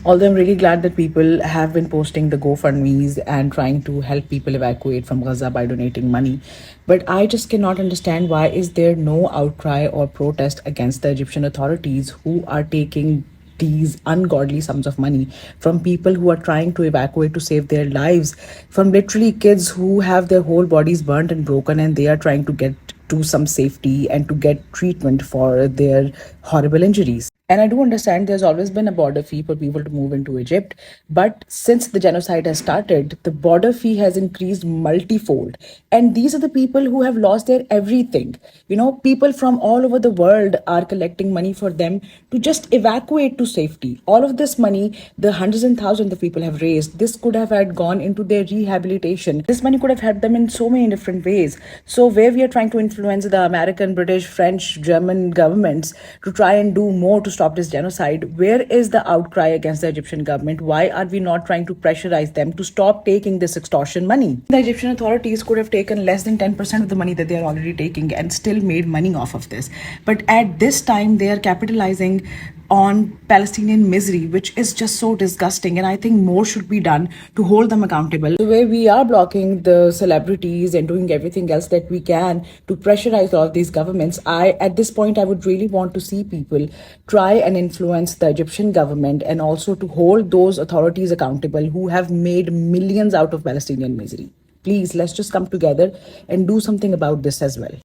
Although I'm really glad that people have been posting the GoFundMe's and trying to help people evacuate from Gaza by donating money, but I just cannot understand why is there no outcry or protest against the Egyptian authorities who are taking these ungodly sums of money from people who are trying to evacuate to save their lives, from literally kids who have their whole bodies burnt and broken and they are trying to get to some safety and to get treatment for their horrible injuries. And I do understand there's always been a border fee for people to move into Egypt. But since the genocide has started, the border fee has increased multifold. And these are the people who have lost their everything. People from all over the world are collecting money for them to just evacuate to safety. All of this money, the hundreds and thousands of people have raised, this could have had gone into their rehabilitation. This money could have helped them in so many different ways. So, where we are trying to influence the American, British, French, German governments to try and do more to stop this genocide, where is the outcry against the Egyptian government? Why are we not trying to pressurize them to stop taking this extortion money? The Egyptian authorities could have taken less than 10% of the money that they are already taking and still made money off of this. But at this time, they are capitalizing on Palestinian misery, which is just so disgusting. And I think more should be done to hold them accountable. The way we are blocking the celebrities and doing everything else that we can to pressurize all of these governments, at this point, I would really want to see people try and influence the Egyptian government and also to hold those authorities accountable who have made millions out of Palestinian misery. Please, let's just come together and do something about this as well.